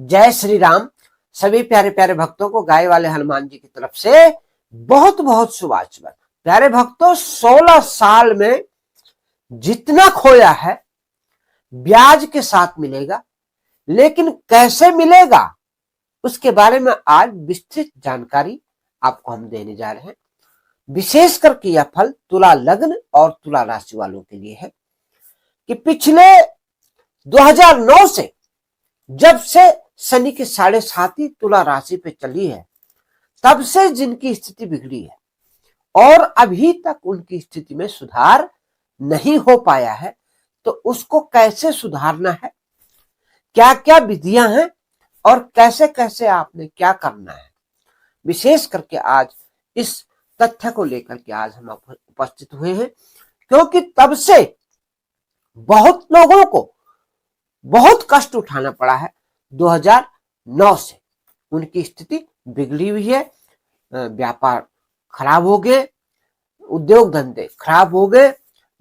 जय श्री राम। सभी प्यारे प्यारे भक्तों को गाय वाले हनुमान जी की तरफ से बहुत बहुत शुभाशंसद। प्यारे भक्तों, 16 साल में जितना खोया है ब्याज के साथ मिलेगा, लेकिन कैसे मिलेगा उसके बारे में आज विस्तृत जानकारी आपको हम देने जा रहे हैं। विशेष करके यह फल तुला लग्न और तुला राशि वालों के लिए है कि पिछले 2009 से जब से शनि की 7.5 तुला राशि पे चली है, तब से जिनकी स्थिति बिगड़ी है और अभी तक उनकी स्थिति में सुधार नहीं हो पाया है, तो उसको कैसे सुधारना है, क्या क्या विधियां हैं और कैसे कैसे आपने क्या करना है, विशेष करके आज इस तथ्य को लेकर के आज हम उपस्थित हुए हैं। क्योंकि तब से बहुत लोगों को बहुत कष्ट उठाना पड़ा है। 2009 से उनकी स्थिति बिगड़ी हुई है, व्यापार खराब हो गए, उद्योग धंधे खराब हो गए,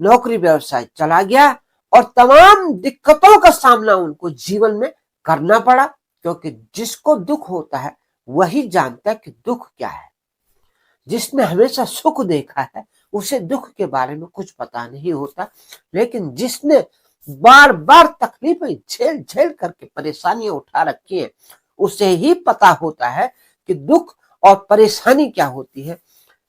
नौकरी व्यवसाय चला गया और तमाम दिक्कतों का सामना उनको जीवन में करना पड़ा। क्योंकि जिसको दुख होता है वही जानता है कि दुख क्या है। जिसने हमेशा सुख देखा है उसे दुख के बारे में कुछ पता नहीं होता, लेकिन जिसने बार बार तकलीफें झेल झेल करके परेशानियां उठा रखी है उसे ही पता होता है कि दुख और परेशानी क्या होती है,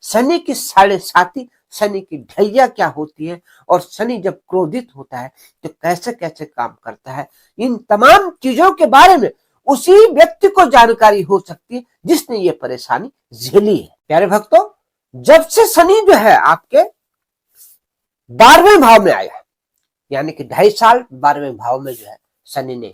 शनि की 7.5, शनि की ढैया क्या होती है और शनि जब क्रोधित होता है तो कैसे कैसे काम करता है। इन तमाम चीजों के बारे में उसी व्यक्ति को जानकारी हो सकती है जिसने ये परेशानी झेली है। प्यारे भक्तों, जब से शनि जो है आपके 12वें भाव में आया, यानी कि 2.5 साल 12वें भाव में जो है शनि ने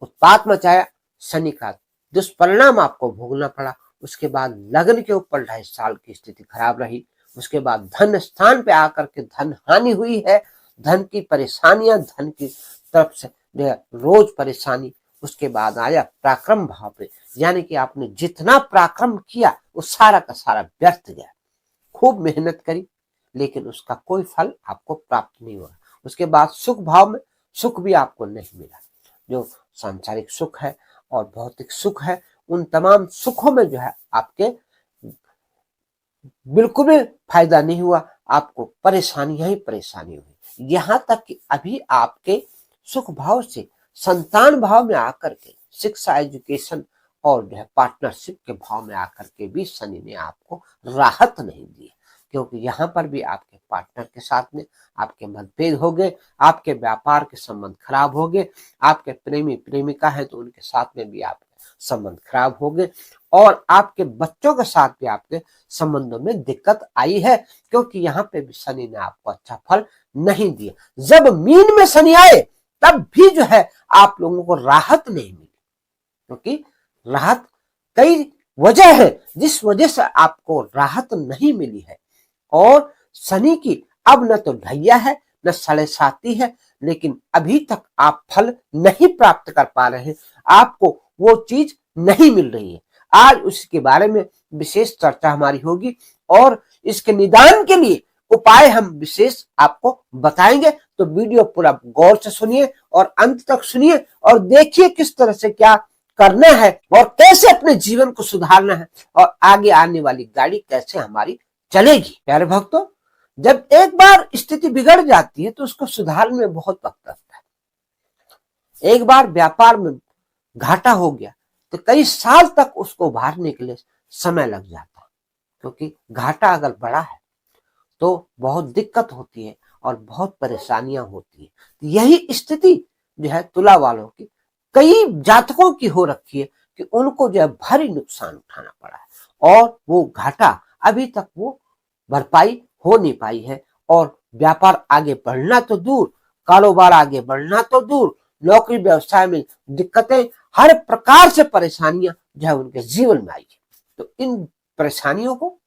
उत्पात मचाया, शनि का दुष्परिणाम आपको भोगना पड़ा। उसके बाद लग्न के ऊपर 2.5 साल की स्थिति खराब रही। उसके बाद धन स्थान पे आकर के धन हानि हुई है, धन की परेशानियां, धन की तरफ से रोज परेशानी। उसके बाद आया पराक्रम भाव पे, यानी कि आपने जितना पराक्रम किया वो सारा का सारा व्यर्थ गया। खूब मेहनत करी लेकिन उसका कोई फल आपको प्राप्त नहीं हुआ। उसके बाद सुख भाव में सुख भी आपको नहीं मिला। जो सांसारिक सुख है और भौतिक सुख है, उन तमाम सुखों में जो है आपके बिल्कुल भी फायदा नहीं हुआ, आपको परेशानियां ही परेशानी हुई। यहां तक कि अभी आपके सुख भाव से संतान भाव में आकर के शिक्षा, एजुकेशन और जो है पार्टनरशिप के भाव में आकर के भी शनि ने आपको राहत नहीं दी। क्योंकि यहाँ पर भी आपके पार्टनर के साथ में आपके मतभेद हो गए, आपके व्यापार के संबंध खराब हो गए, आपके प्रेमी प्रेमिका है तो उनके साथ में भी आपके संबंध खराब हो गए और आपके बच्चों के साथ भी आपके संबंधों में दिक्कत आई है। क्योंकि यहाँ पे भी शनि ने आपको अच्छा फल नहीं दिया। जब मीन में शनि आए तब भी जो है आप लोगों को राहत नहीं मिली, क्योंकि राहत कई वजह है जिस वजह से आपको राहत नहीं मिली है। और शनि की अब न तो ढैया है न 7.5 है, लेकिन अभी तक आप फल नहीं प्राप्त कर पा रहे हैं, आपको वो चीज नहीं मिल रही है। आज उसके बारे में विशेष चर्चा हमारी होगी और इसके निदान के लिए उपाय हम विशेष आपको बताएंगे। तो वीडियो पूरा गौर से सुनिए और अंत तक सुनिए और देखिए किस तरह से क्या करना है और कैसे अपने जीवन को सुधारना है और आगे आने वाली गाड़ी कैसे हमारी चलेगी। प्यारे भक्तों, जब एक बार स्थिति बिगड़ जाती है तो उसको सुधारने में बहुत वक्त लगता है। एक बार व्यापार में घाटा हो गया तो कई साल तक उसको उभारने के लिए समय लग जाता है, क्योंकि घाटा अगर बड़ा है तो बहुत दिक्कत होती है और बहुत परेशानियां होती है। तो यही स्थिति जो है तुला वालों की, कई जातकों की हो रखी है कि उनको जो है भारी नुकसान उठाना पड़ा है और वो घाटा अभी तक वो भरपाई हो नहीं पाई है। और व्यापार आगे बढ़ना तो दूर, कारोबार आगे बढ़ना तो दूर, नौकरी व्यवसाय में दिक्कतें, हर प्रकार से परेशानियां जो है उनके जीवन में आई है। तो इन परेशानियों को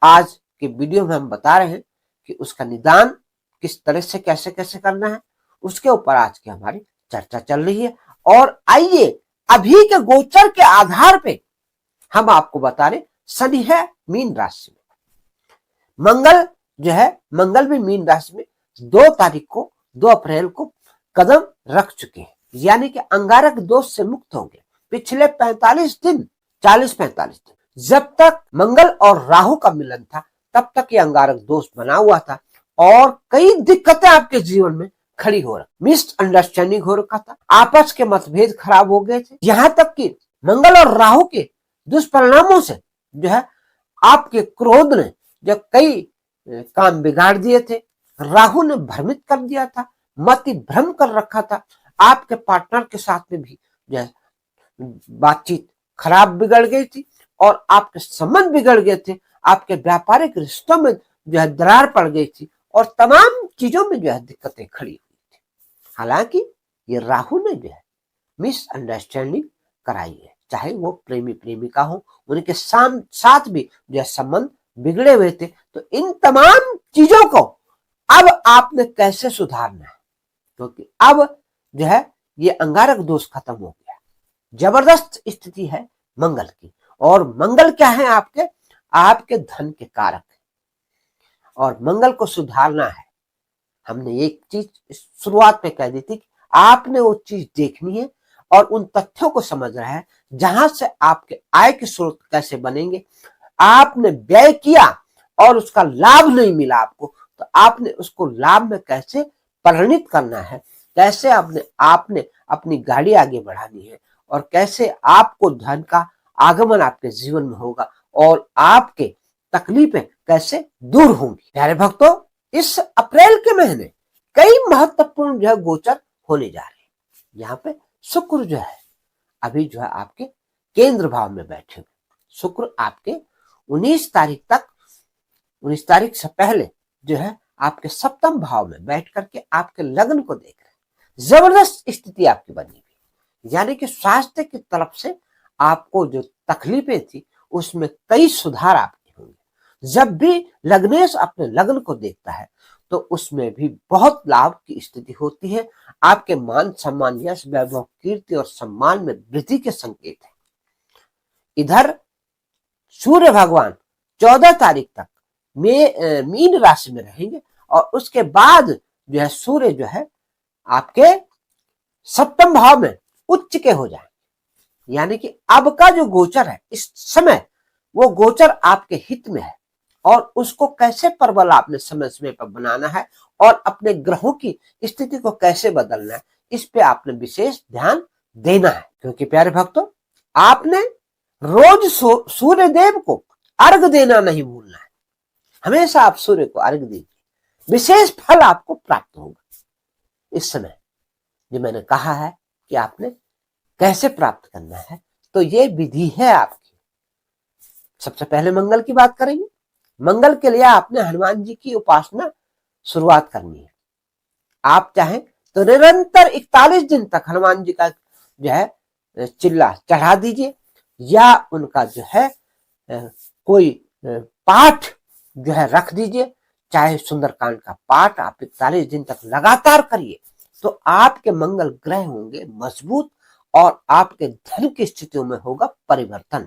आज के वीडियो में हम बता रहे हैं कि उसका निदान किस तरह से कैसे कैसे करना है, उसके ऊपर आज की हमारी चर्चा चल रही है। और आइए अभी के गोचर के आधार पे हम आपको बता रहे, शनि है मीन राशि में, मंगल जो है, मंगल भी मीन राशि में 2 तारीख को 2 अप्रैल को कदम रख चुके हैं, यानी कि अंगारक दोष से मुक्त होंगे पिछले 45 दिन, 40-45 दिन। जब तक मंगल और राहु का मिलन था तब तक ये अंगारक दोष बना हुआ था और कई दिक्कतें आपके जीवन में खड़ी हो रही, मिसअंडरस्टैंडिंग हो रखा था, आपस के मतभेद खराब हो गए थे, यहाँ तक कि मंगल और राहु के दुष्परिणामों से जो है आपके क्रोध ने जो कई काम बिगाड़ दिए थे, राहु ने भ्रमित कर दिया था, मति भ्रम कर रखा था, आपके पार्टनर के साथ में भी जो है बातचीत खराब बिगड़ गई थी और आपके संबंध बिगड़ गए थे, आपके व्यापारिक रिश्तों में जो है दरार पड़ गई थी और तमाम चीजों में जो है दिक्कतें खड़ी हुई थी। हालांकि ये राहु ने जो है मिसअंडरस्टैंडिंग कराई है, चाहे वो प्रेमी प्रेमिका हो, उनके साथ भी जो है संबंध बिगड़े हुए थे। तो इन तमाम चीजों को अब आपने कैसे सुधारना है, क्योंकि अब जो है ये अंगारक दोष खत्म हो गया। जबरदस्त स्थिति है मंगल की, और मंगल क्या है आपके धन के कारक है और मंगल को सुधारना है। हमने एक चीज शुरुआत में कह दी थी कि आपने वो चीज देखनी है और उन तथ्यों को समझना है जहां से आपके आय के स्रोत कैसे बनेंगे। आपने व्यय किया और उसका लाभ नहीं मिला आपको, तो आपने उसको लाभ में कैसे परिणित करना है, कैसे आपने अपनी गाड़ी आगे बढ़ानी है और कैसे आपको धन का आगमन आपके जीवन में होगा और आपके तकलीफें कैसे दूर होंगी। प्यारे भक्तों, इस अप्रैल के महीने कई महत्वपूर्ण जो है गोचर होने जा रहे हैं। यहाँ पे शुक्र जो है अभी जो है आपके केंद्र भाव में बैठे हुए। शुक्र आपके 19 तारीख से पहले जो है आपके सप्तम भाव में बैठ करके आपके लग्न को देख रहे हैं। जबरदस्त स्थिति आपकी बनी हुई, यानी कि स्वास्थ्य की तरफ से आपको जो तकलीफें थी उसमें कई सुधार आपके होंगे। जब भी लग्नेश अपने लग्न को देखता है तो उसमें भी बहुत लाभ की स्थिति होती है। आपके मान सम्मान, यश, वैभव, कीर्ति और सम्मान में वृद्धि के संकेत है। इधर सूर्य भगवान 14 तारीख तक मीन राशि में रहेंगे और उसके बाद जो है सूर्य जो है आपके सप्तम भाव में उच्च के हो जाएंगे। यानी कि अब का जो गोचर है इस समय वो गोचर आपके हित में है और उसको कैसे प्रबल आपने समय समय पर बनाना है और अपने ग्रहों की स्थिति को कैसे बदलना है, इस पे आपने विशेष ध्यान देना है। क्योंकि प्यारे भक्तों, आपने रोज सूर्य देव को अर्घ देना नहीं भूलना है। हमेशा आप सूर्य को अर्घ दीजिए, विशेष फल आपको प्राप्त होगा। इस समय जो मैंने कहा है कि आपने कैसे प्राप्त करना है, तो ये विधि है आपकी। सबसे पहले मंगल की बात करेंगे। मंगल के लिए आपने हनुमान जी की उपासना शुरुआत करनी है। आप चाहें तो निरंतर 41 दिन तक हनुमान जी का जो है चिल्ला चढ़ा दीजिए या उनका जो है कोई पाठ जो है रख दीजिए। चाहे सुंदरकांड का पाठ आप 41 दिन तक लगातार करिए तो आपके मंगल ग्रह होंगे मजबूत और आपके धन की स्थितियों में होगा परिवर्तन।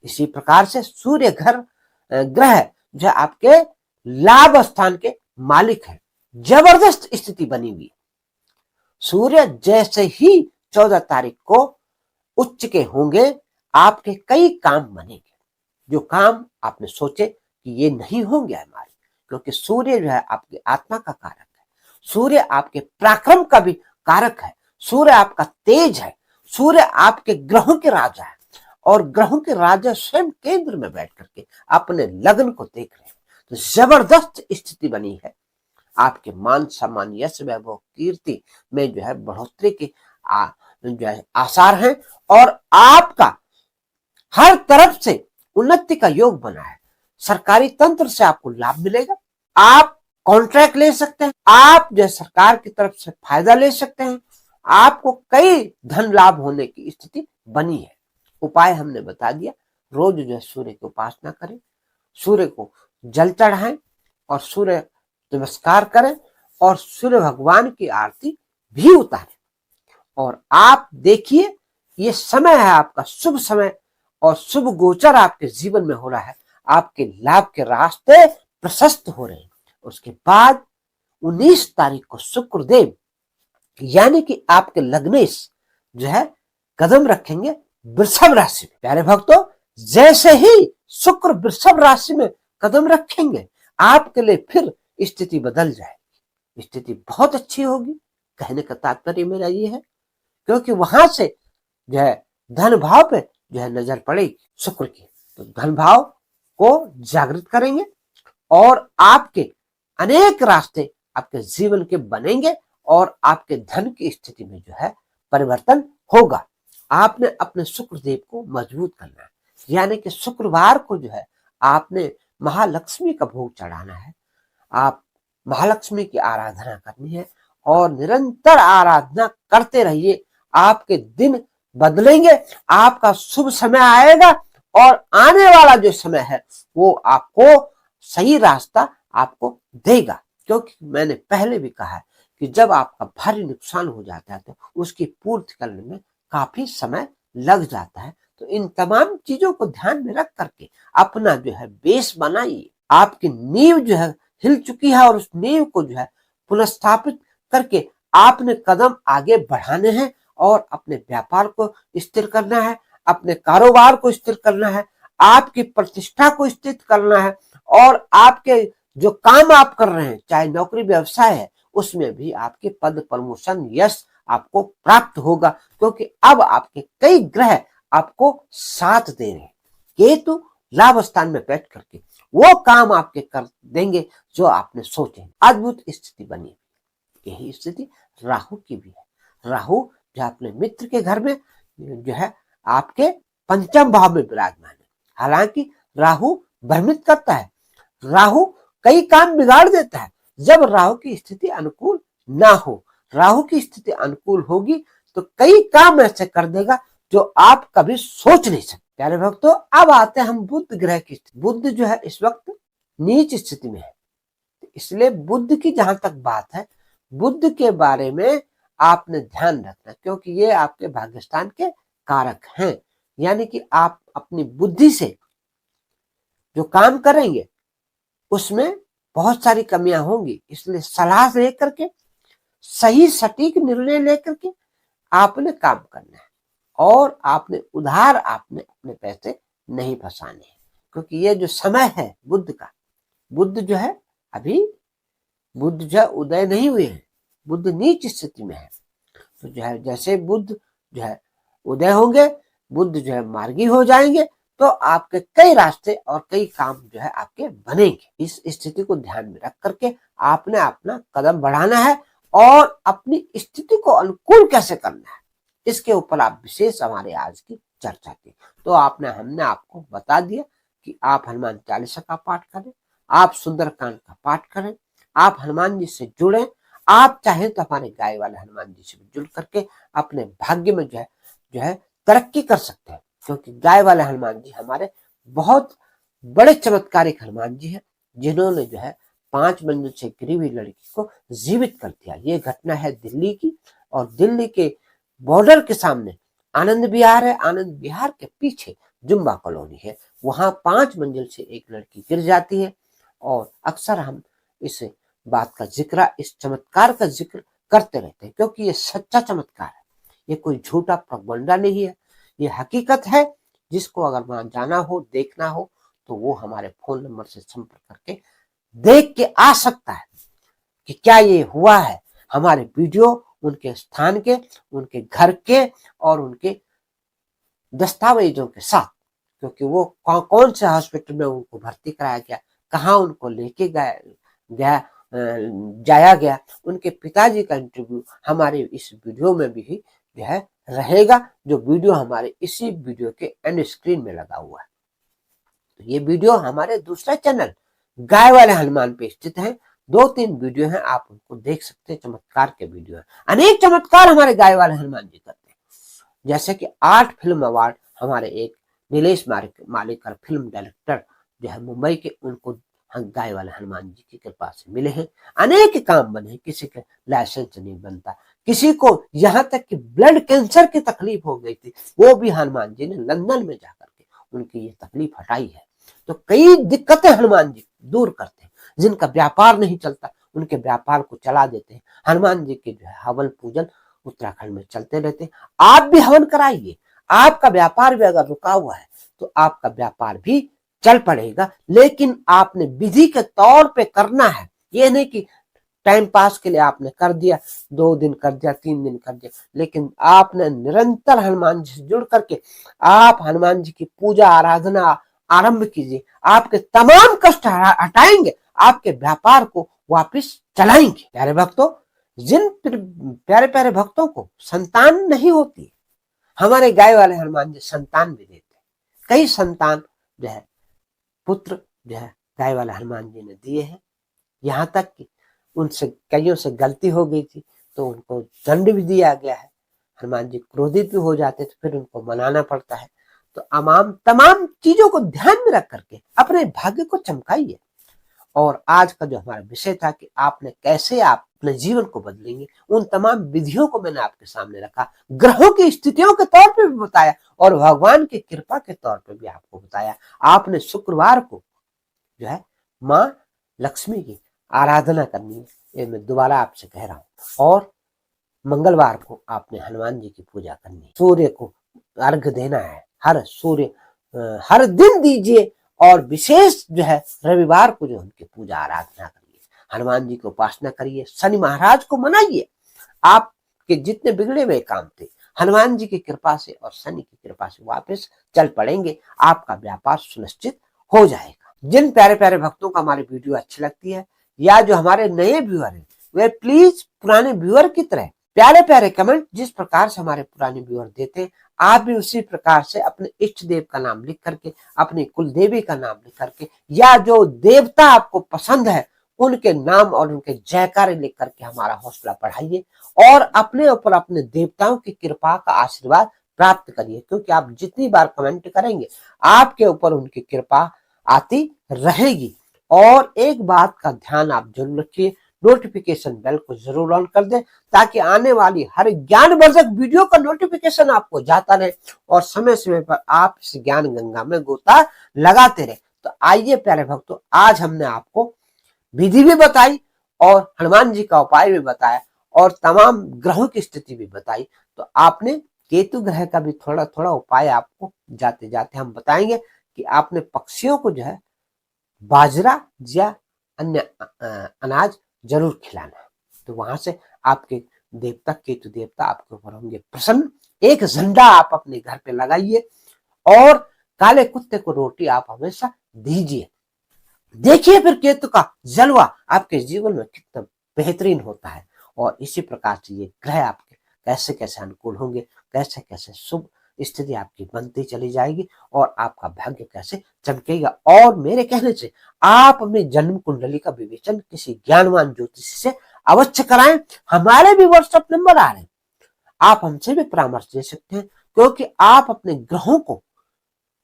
इसी प्रकार से सूर्य ग्रह जो आपके लाभ स्थान के मालिक है। जबरदस्त स्थिति बनी हुई। सूर्य जैसे ही 14 तारीख को उच्च के होंगे आपके कई काम बनेंगे, जो काम आपने सोचे कि ये नहीं होंगे हमारे, क्योंकि सूर्य जो है आपकी आत्मा का कारक है। सूर्य आपके पराक्रम का भी कारक है। सूर्य आपका तेज है। सूर्य आपके ग्रहों के राजा है और ग्रहों के राजा स्वयं केंद्र में बैठ करके अपने लग्न को देख रहे हैं। तो जबरदस्त स्थिति बनी है। आपके मान सम्मान, यश, वैभव, कीर्ति में जो है बढ़ोतरी के जो है आसार हैं और आपका हर तरफ से उन्नति का योग बना है। सरकारी तंत्र से आपको लाभ मिलेगा। आप कॉन्ट्रैक्ट ले सकते हैं। आप जो सरकार की तरफ से फायदा ले सकते हैं। आपको कई धन लाभ होने की स्थिति बनी है। उपाय हमने बता दिया। रोज जो है सूर्य की उपासना करें, सूर्य को जल चढ़ाएं और सूर्य नमस्कार करें और सूर्य भगवान की आरती भी उतारें। और आप देखिए ये समय है आपका शुभ समय और शुभ गोचर आपके जीवन में हो रहा है। आपके लाभ के रास्ते प्रशस्त हो रहे हैं। उसके बाद 19 तारीख को शुक्रदेव यानी कि आपके लग्नेश जो है कदम रखेंगे वृषभ राशि में। प्यारे भक्तों, जैसे ही शुक्र वृषभ राशि में कदम रखेंगे आपके लिए फिर स्थिति बदल जाएगी, स्थिति बहुत अच्छी होगी। कहने का तात्पर्य मेरा ये है, क्योंकि वहां से जो है धन भाव पे जो है नजर पड़ेगी शुक्र की, तो धन भाव को जागृत करेंगे और आपके अनेक रास्ते आपके जीवन के बनेंगे और आपके धन की स्थिति में जो है परिवर्तन होगा। आपने अपने शुक्र देव को मजबूत करना है, यानी कि शुक्रवार को जो है आपने महालक्ष्मी का भोग चढ़ाना है। आप महालक्ष्मी की आराधना करनी है और निरंतर आराधना करते रहिए। आपके दिन बदलेंगे, आपका शुभ समय आएगा और आने वाला जो समय है वो आपको सही रास्ता आपको देगा। क्योंकि मैंने पहले भी कहा है कि जब आपका भारी नुकसान हो जाता है तो उसकी पूर्ति करने में काफी समय लग जाता है। तो इन तमाम चीजों को ध्यान में रख करके अपना जो है बेस बनाइए। आपकी नींव जो है हिल चुकी है और उस नींव को जो है पुनर्स्थापित करके आपने कदम आगे बढ़ाने हैं और अपने व्यापार को स्थिर करना है, अपने कारोबार को स्थिर करना है, आपकी प्रतिष्ठा को स्थिर करना है और आपके जो काम आप कर रहे हैं, चाहे नौकरी व्यवसाय है, उसमें भी आपके पद प्रमोशन यश आपको प्राप्त होगा, क्योंकि अब आपके कई ग्रह आपको साथ दे रहे हैं। केतु लाभ स्थान में बैठ करके वो काम आपके कर देंगे जो आपने सोचे। अद्भुत स्थिति बनी। यही स्थिति राहु की भी है। राहु जो अपने मित्र के घर में जो है आपके पंचम भाव में विराजमान है। हालांकि राहु भ्रमित करता है, राहु कई काम बिगाड़ देता है जब राहु की स्थिति अनुकूल ना हो। राहु की स्थिति अनुकूल होगी तो कई काम ऐसे कर देगा जो आप कभी सोच नहीं सकते। प्यारे भक्तों, अब आते हैं हम बुध ग्रह की स्थिति। बुध जो है इस वक्त नीच स्थिति में है, इसलिए बुध की जहां तक बात है, बुध के बारे में आपने ध्यान रखना, क्योंकि ये आपके भाग्यस्थान के कारक हैं। यानी कि आप अपनी बुद्धि से जो काम करेंगे उसमें बहुत सारी कमियां होंगी, इसलिए सलाह लेकर के सही सटीक निर्णय लेकर के आपने काम करना है और आपने उधार आपने अपने पैसे नहीं फंसाने हैं। क्योंकि ये जो समय है बुध का, बुध जो है अभी बुध जो है उदय नहीं हुए हैं, बुध नीच स्थिति में है। तो जो है जैसे बुध जो है उदय होंगे, बुध जो है मार्गी हो जाएंगे, तो आपके कई रास्ते और कई काम जो है आपके बनेंगे। इस स्थिति को ध्यान में रख करके आपने अपना कदम बढ़ाना है और अपनी स्थिति को अनुकूल कैसे करना है, इसके ऊपर आप विशेष हमारे आज की चर्चा की। तो हमने आपको बता दिया कि आप हनुमान चालीसा का पाठ करें, आप सुंदरकांड का पाठ करें, आप हनुमान जी से जुड़ें। आप चाहें तो हमारे गाय वाले हनुमान जी से जुड़ करके अपने भाग्य में जो है तरक्की कर सकते हैं, क्योंकि गाय वाले हनुमान जी हमारे बहुत बड़े चमत्कारिक हनुमान जी हैं, जिन्होंने जो है 5 मंजिल से गिरी हुई लड़की को जीवित कर दिया। ये घटना है दिल्ली की, और दिल्ली के बॉर्डर के सामने आनंद विहार है, आनंद विहार के पीछे जुम्बा कॉलोनी है, वहां 5 मंजिल से एक लड़की गिर जाती है। और अक्सर हम इस बात का जिक्र, इस चमत्कार का जिक्र करते रहते हैं, क्योंकि ये सच्चा चमत्कार है, ये कोई झूठा प्रगंडा नहीं है, ये हकीकत है। जिसको अगर वहां जाना हो, देखना हो, तो वो हमारे फोन नंबर से संपर्क करके देख के आ सकता है कि क्या ये हुआ है। हमारे वीडियो उनके स्थान के, उनके घर के और उनके दस्तावेजों के साथ, क्योंकि वो कौन से हॉस्पिटल में उनको भर्ती कराया गया, कहाँ उनको लेके जाया गया, उनके पिताजी का इंटरव्यू हमारे इस वीडियो में भी जो है रहेगा, जो वीडियो हमारे इसी वीडियो के एंड स्क्रीन में लगा हुआ है। तो ये वीडियो हमारे दूसरा चैनल गाय वाले हनुमान पे स्थित है। 2-3 वीडियो हैं, आप उनको देख सकते हैं, चमत्कार के वीडियो है। अनेक चमत्कार हमारे गाय वाले हनुमान जी करते हैं, जैसे कि 8 फिल्म अवार्ड हमारे एक नीलेश मालिकर फिल्म डायरेक्टर जो है मुंबई के, उनको गाय वाले हनुमान जी की कृपा से मिले हैं। अनेक काम बने, किसी के लाइसेंस नहीं बनता, किसी को यहाँ तक कि ब्लड कैंसर की तकलीफ हो गई थी, वो भी हनुमान जी ने लंदन में जाकर के उनकी ये तकलीफ हटाई है। तो कई दिक्कतें हनुमान जी दूर करते हैं। जिनका व्यापार नहीं चलता उनके व्यापार को चला देते हैं। हनुमान जी के जो है हवन पूजन उत्तराखंड में चलते रहते हैं। आप भी हवन कराइए। आपका व्यापार भी अगर रुका हुआ है तो आपका व्यापार भी चल पड़ेगा, लेकिन आपने विधि के तौर पे करना है। ये नहीं कि टाइम पास के लिए आपने कर दिया, 2 दिन कर दिया, 3 दिन कर दिया, लेकिन आपने निरंतर हनुमान जी से जुड़ करके आप हनुमान जी की पूजा आराधना आरंभ कीजिए। आपके तमाम कष्ट हटाएंगे, आपके व्यापार को वापस चलाएंगे। प्यारे भक्तों, जिन प्यारे प्यारे भक्तों को संतान नहीं होती, हमारे गाय वाले हनुमान जी संतान भी देते हैं। कई संतान जो है पुत्र जो है गाय वाले हनुमान जी ने दिए हैं। यहाँ तक कि उनसे कईयों से गलती हो गई थी तो उनको दंड भी दिया गया है। हनुमान जी क्रोधित भी हो जाते तो फिर उनको मनाना पड़ता है। तो तमाम चीजों को ध्यान में रख करके अपने भाग्य को चमकाइए। और आज का जो हमारा विषय था कि आपने कैसे आप अपने जीवन को बदलेंगे, उन तमाम विधियों को मैंने आपके सामने रखा। ग्रहों की स्थितियों के तौर पे भी बताया और भगवान की कृपा के तौर पे भी आपको बताया। आपने शुक्रवार को जो है माँ लक्ष्मी की आराधना करनी है, ये मैं दोबारा आपसे कह रहा हूँ। और मंगलवार को आपने हनुमान जी की पूजा करनी है। सूर्य को अर्घ देना है, हर दिन दीजिए। और विशेष जो है रविवार को जो उनकी पूजा आराधना करिए, हनुमान जी की उपासना करिए, शनि महाराज को मनाइए। आपके जितने बिगड़े हुए काम थे हनुमान जी की कृपा से और शनि की कृपा से वापस चल पड़ेंगे। आपका व्यापार सुनिश्चित हो जाएगा। जिन प्यारे प्यारे भक्तों को हमारी वीडियो अच्छी लगती है या जो हमारे नए व्यूअर हैं, वे प्लीज पुराने व्यूअर की तरह प्यारे प्यारे कमेंट जिस प्रकार से हमारे पुराने व्यूअर देते हैं, आप भी उसी प्रकार से अपने इष्ट देव का नाम लिख करके, अपनी कुल देवी का नाम लिख करके, या जो देवता आपको पसंद है उनके नाम और उनके जयकारे लिख करके हमारा हौसला बढ़ाइए और अपने ऊपर अपने देवताओं की कृपा का आशीर्वाद प्राप्त करिए। क्योंकि आप जितनी बार कमेंट करेंगे आपके ऊपर उनकी कृपा आती रहेगी। और एक बात का ध्यान आप जरूर रखिए, नोटिफिकेशन बेल को जरूर ऑन कर दें ताकि आने वाली हर ज्ञानवर्धक वीडियो का नोटिफिकेशन आपको जाता रहे और समय समय पर आप इस ज्ञान गंगा में गोता लगाते रहे। तो आइए प्यारे भक्तों, आज हमने आपको विधि भी बताई और हनुमान जी का उपाय भी बताया और तमाम ग्रहों की स्थिति भी बताई। तो आपने केतु ग्रह का भी थोड़ा थोड़ा उपाय आपको जाते जाते हम बताएंगे कि आपने पक्षियों को जो है बाजरा या अन्य अनाज जरूर खिलाना है। तो वहां से आपके देवता केतु देवता आपके ऊपर होंगे प्रसन्न। एक झंडा आप अपने घर पे लगाइए और काले कुत्ते को रोटी आप हमेशा दीजिए। देखिए फिर केतु का जलवा आपके जीवन में कितना बेहतरीन होता है। और इसी प्रकार से ये ग्रह आपके कैसे कैसे अनुकूल होंगे, कैसे कैसे शुभ स्थिति आपकी बनती चली जाएगी और आपका भाग्य कैसे चमकेगा। और मेरे कहने से आप अपनी जन्म कुंडली का विवेचन किसी ज्ञानवान ज्योतिषी से अवश्य कराएं। हमारे भी व्हाट्सएप नंबर आ रहे हैं, आप हमसे भी परामर्श ले सकते हैं। क्योंकि आप अपने ग्रहों को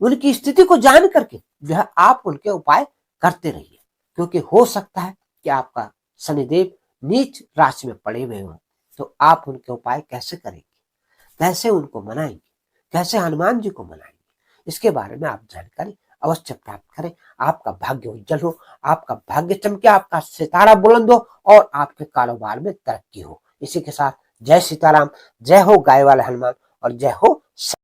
उनकी स्थिति को जान करके जो है आप उनके उपाय करते रहिए। क्योंकि हो सकता है कि आपका शनिदेव नीच राशि में पड़े हुए हो, तो आप उनके उपाय कैसे करेंगे, कैसे उनको मनाएंगे, कैसे हनुमान जी को मनाएंगे, इसके बारे में आप जानकारी अवश्य प्राप्त करें। आपका भाग्य उज्जवल हो, आपका भाग्य चमके, आपका सितारा बुलंद हो और आपके कारोबार में तरक्की हो। इसी के साथ जय सीताराम, जय हो गाय वाले हनुमान और जय हो।